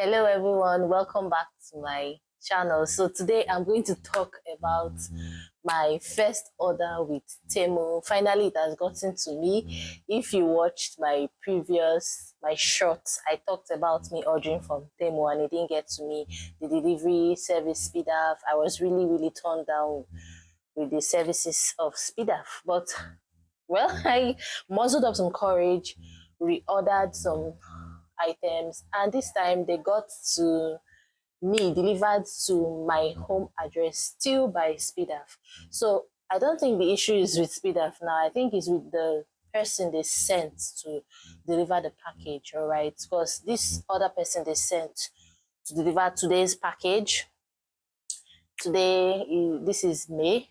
Hello everyone, welcome back to my channel. So today I'm going to talk about my first order with TEMU. Finally it has gotten to me. If you watched my shorts, I talked about me ordering from TEMU and it didn't get to me. The delivery service speed up. I was really turned down with the services of speed up. But well, I muzzled up some courage, reordered some items, and this time they got to me delivered to my home address still by speedaf. So I don't think the issue is with speedaf now. I think it's with the person they sent to deliver the package. All right, because this other person they sent to deliver today's package this is May.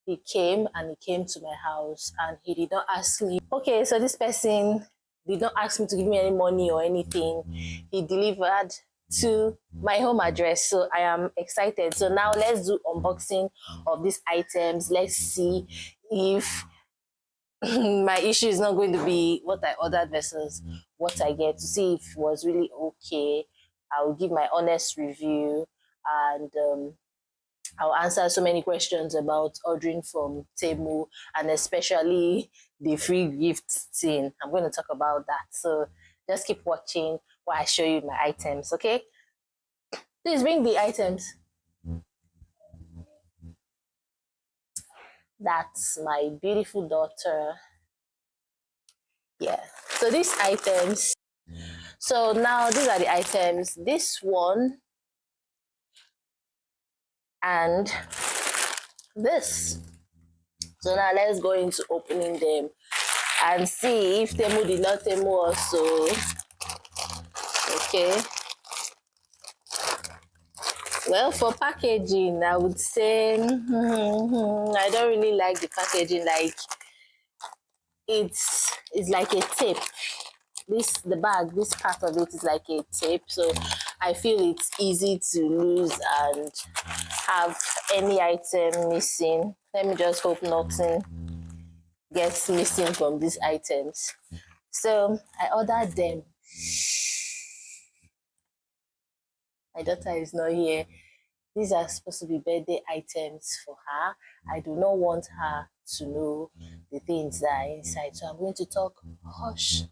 He came to my house and he did not ask me. Okay, so this person did not ask me to give me any money or anything. He delivered to my home address. So I am excited. So now let's do unboxing of these items. Let's see if my issue is not going to be what I ordered versus what I get, to see if it was really okay. I will give my honest review and I'll answer so many questions about ordering from TEMU and especially the free gift thing. I'm going to talk about that. So just keep watching while I show you my items, okay? Please bring the items. That's my beautiful daughter. Yeah. So these items. So now these are the items. This one and this. So now let's go into opening them and see if TEMU did not TEMU also. Okay. Well, for packaging, I would say I don't really like the packaging. Like it's like a tape. The bag, this part of it is like a tape. So I feel it's easy to lose and have any item missing. Let me just hope nothing gets missing from these items. So I ordered them. My daughter is not here. These are supposed to be birthday items for her. I do not want her to know the things that are inside. So I'm going to talk hush,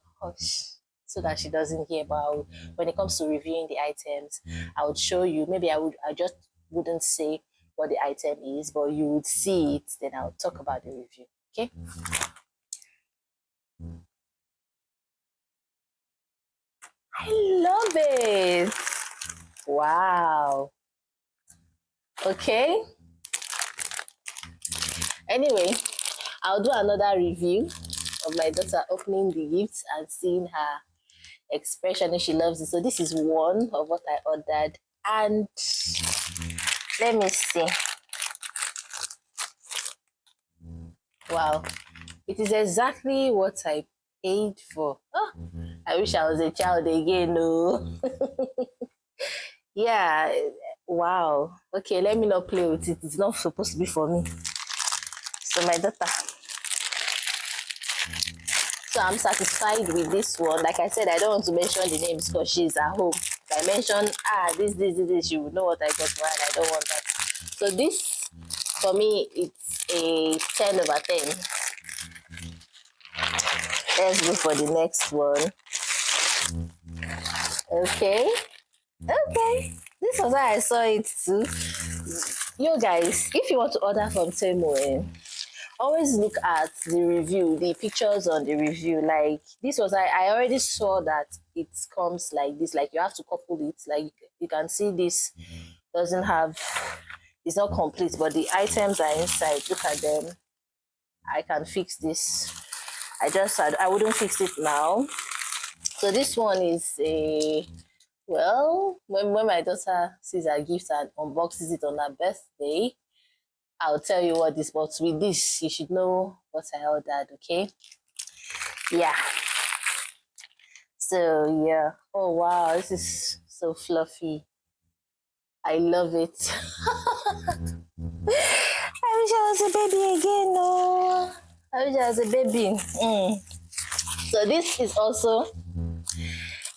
so that she doesn't hear. But when it comes to reviewing the items, I would show you. Maybe I just wouldn't say what the item is, but you would see it. Then I'll talk about the review. Okay. I love it. Wow. Okay. Anyway, I'll do another review of my daughter opening the gifts and seeing her expression if she loves it. So this is one of what I ordered, and let me see. Wow, it is exactly what I paid for. Oh, I wish I was a child again. No. Yeah. Wow. Okay, let me not play with it. It's not supposed to be for me. So my daughter. So I'm satisfied with this one. Like I said, I don't want to mention the names because she's at home. If I mention this, she would know what I got for her, and I don't want that. So this, for me, it's a 10 over 10. Let's go for the next one. Okay. This was why I saw it too. You guys, if you want to order from TEMU, always look at the review, the pictures on the review. Like this was, I already saw that it comes like this. Like you have to couple it. Like you can see this doesn't have, it's not complete, but the items are inside. Look at them. I can fix this. I wouldn't fix it now. So this one is a, well, when my daughter sees her gift and unboxes it on her birthday, I'll tell you what this, but with this, you should know what I ordered, okay? Yeah. So, yeah. Oh, wow, this is so fluffy. I love it. I wish I was a baby again, no. I wish I was a baby. So this is also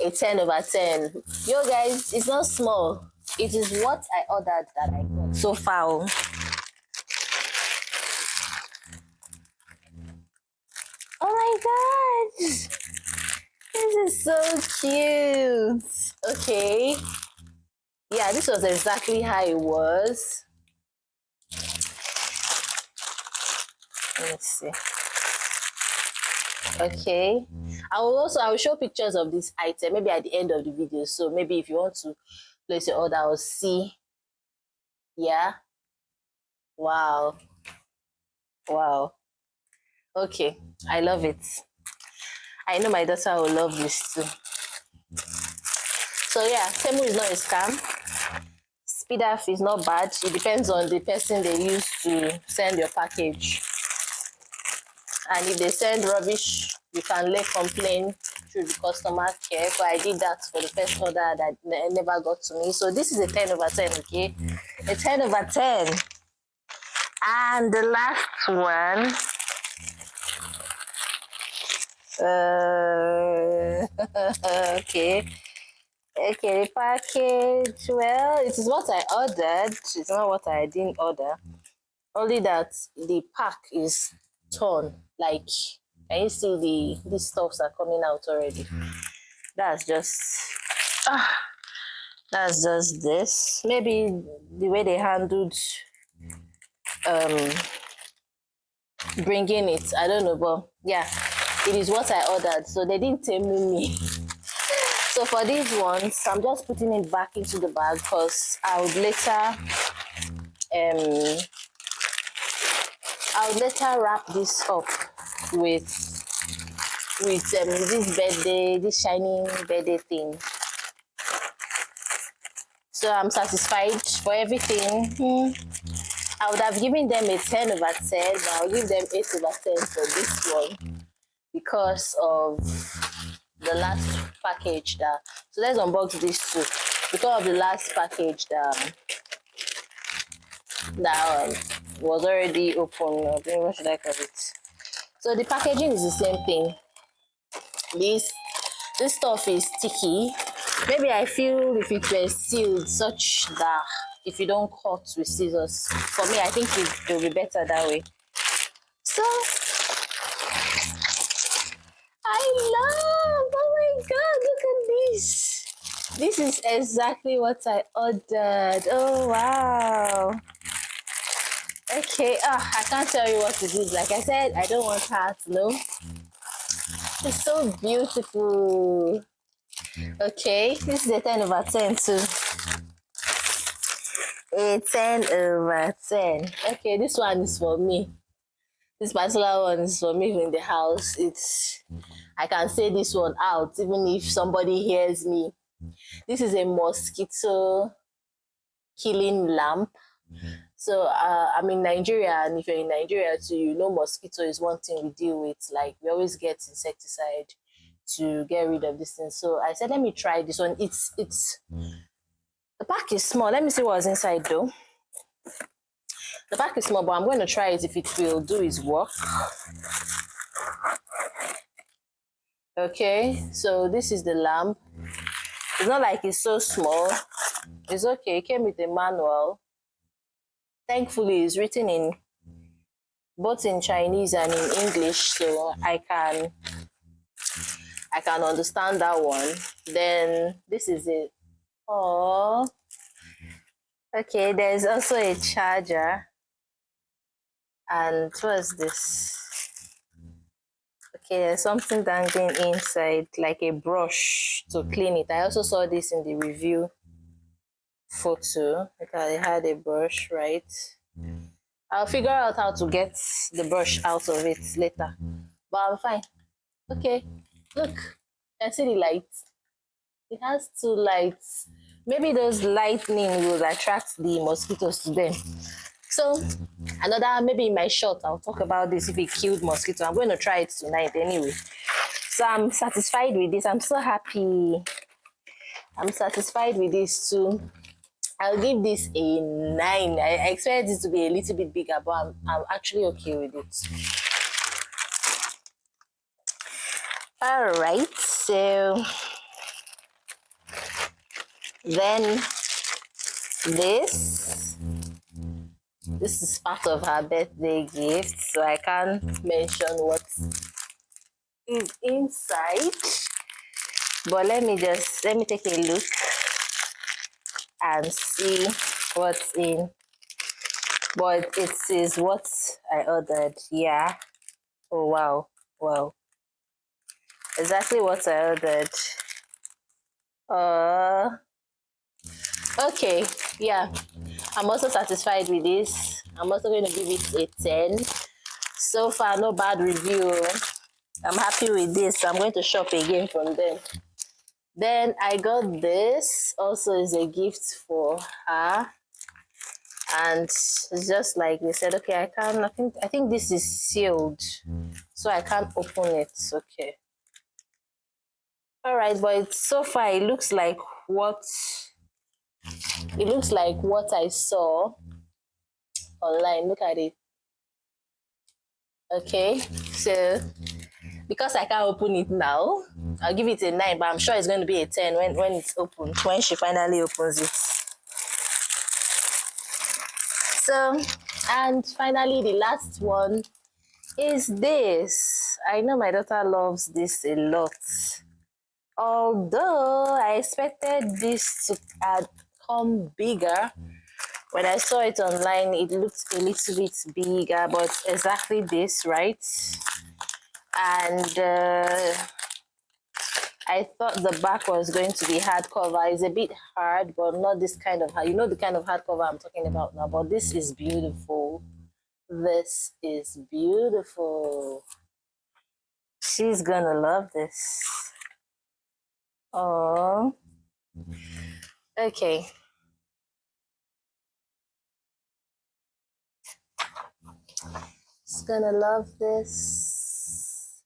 a 10 over 10. Yo guys, it's not small. It is what I ordered that I got so far. Oh my god, this is so cute. Okay, yeah, this was exactly how it was. Let me see. Okay, I will show pictures of this item maybe at the end of the video, so maybe if you want to place your order or see. Yeah, wow, wow. Okay, I love it. I know my daughter will love this too. So yeah, TEMU is not a scam. Speed off is not bad. It depends on the person they use to send your package. And if they send rubbish, you can lay complaint through the customer care. So I did that for the first order that never got to me. So this is a 10 over 10, okay? A 10 over 10. And the last one. Okay. Okay, the package. Well, it is what I ordered. It's not what I didn't order. Only that the pack is torn. Like, can you see these stuffs are coming out already? That's just this. Maybe the way they handled bringing it, I don't know, but yeah, it is what I ordered. So they didn't tell me. So for these ones, I'm just putting it back into the bag because I would later wrap this up with this shiny birthday thing. So I'm satisfied for everything. I would have given them a 10 over 10, but I'll give them 8 over 10 for this one because of the last package that. So let's unbox this too. Because of the last package that was already open. What should I call it? So the packaging is the same thing. This stuff is sticky. Maybe I feel if it were sealed such that if you don't cut with scissors, for me, I think it will be better that way. So oh my god, look at this. This is exactly what I ordered. Oh wow. Okay, I can't tell you what it is. Like I said, I don't want her to know. It's so beautiful. Okay, this is a 10 over 10 too. A 10 over 10. Okay, this one is for me. This particular one is for me in the house. I can say this one out even if somebody hears me. This is a mosquito killing lamp. So I'm in Nigeria, and if you're in Nigeria too, you know mosquito is one thing we deal with. Like we always get insecticide to get rid of this thing. So I said, let me try this one. It's the pack is small. Let me see what's inside though. The pack is small, but I'm going to try it if it will do its work. Okay, so this is the lamp. It's not like it's so small. It's okay. It came with a manual. Thankfully, it's written in both in Chinese and in English, so I can understand that one. Then this is it. Oh, okay. There's also a charger. And what's this? Okay, there's something dangling inside, like a brush to clean it. I also saw this in the review photo because I had a brush, right? I'll figure out how to get the brush out of it later, but I'm fine. Okay, look, you can see the lights. It has 2 lights. Maybe those lightning will attract the mosquitoes to them. So maybe in my short, I'll talk about this if it killed mosquito. I'm going to try it tonight anyway. So I'm satisfied with this. I'm so happy. I'm satisfied with this too. I'll give this a 9. I expect this to be a little bit bigger, but I'm actually okay with it. All right, so Then this is part of her birthday gift, so I can't mention what is inside. But let me take a look and see what's in. But it is what I ordered. Yeah. Oh wow. Wow. Exactly what I ordered. Okay. Yeah. I'm also satisfied with this. I'm also going to give it a 10. So far, no bad review. I'm happy with this. I'm going to shop again from them. Then I got this. Also is a gift for her. And it's just like they said, okay, I think this is sealed. So I can't open it. Okay. All right, but so far it looks like what I saw online. Look at it. Okay, so because I can't open it now, I'll give it a 9, but I'm sure it's going to be a 10 when it's open, when she finally opens it. So, and finally the last one is this. I know my daughter loves this a lot. Although I expected this to come bigger, when I saw it online, it looked a little bit bigger, but exactly this, right? And I thought the back was going to be hardcover. It's a bit hard, but not this kind of hard. You know the kind of hardcover I'm talking about now, but this is beautiful. This is beautiful. She's gonna love this. Oh. Okay. She's gonna love this.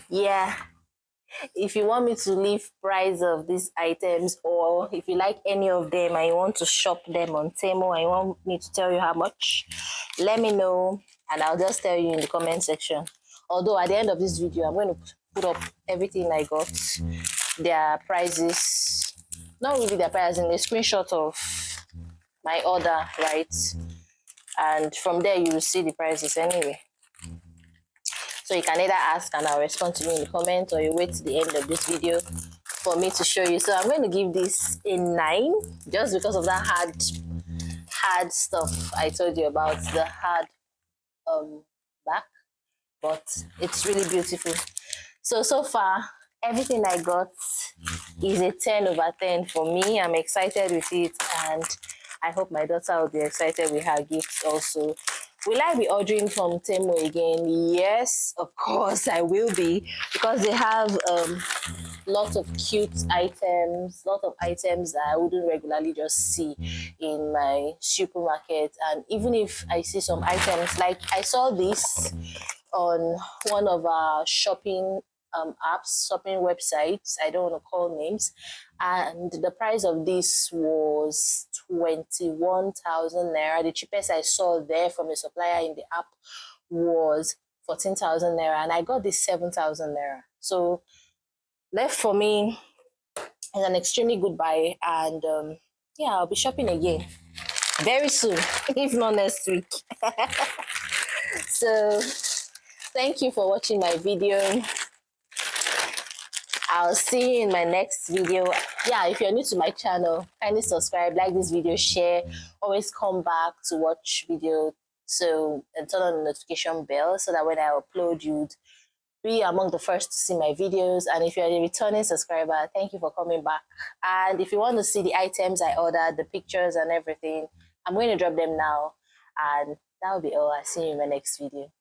Yeah. If you want me to leave price of these items, or if you like any of them and you want to shop them on TEMU and you want me to tell you how much, let me know and I'll just tell you in the comment section. Although at the end of this video, I'm going to put up everything I got, their prices, not really their prices, in a screenshot of my order, right? And from there you will see the prices anyway. So you can either ask and I'll respond to you in the comments, or you wait to the end of this video for me to show you. So I'm going to give this a 9 just because of that hard stuff I told you about, the hard back, but it's really beautiful. So far everything I got is a 10/10 for me. I'm excited with it, and I hope my daughter will be excited with her gifts also. Will I be ordering from TEMU again? Yes, of course I will be, because they have lots of cute items, that I wouldn't regularly just see in my supermarket. And even if I see some items, like I saw this on one of our shopping apps, shopping websites, I don't want to call names, and the price of this was 21,000 naira. The cheapest I saw there from a supplier in the app was 14,000 naira, and I got this 7,000 naira. So left for me is an extremely good buy, and yeah, I'll be shopping again very soon, if not next week. So thank you for watching my video. I'll see you in my next video. Yeah, if you're new to my channel, kindly subscribe, like this video, share. Always come back to watch video, and turn on the notification bell so that when I upload, you'd be among the first to see my videos. And if you're a returning subscriber, thank you for coming back. And if you want to see the items I ordered, the pictures and everything, I'm going to drop them now. And that will be all. I'll see you in my next video.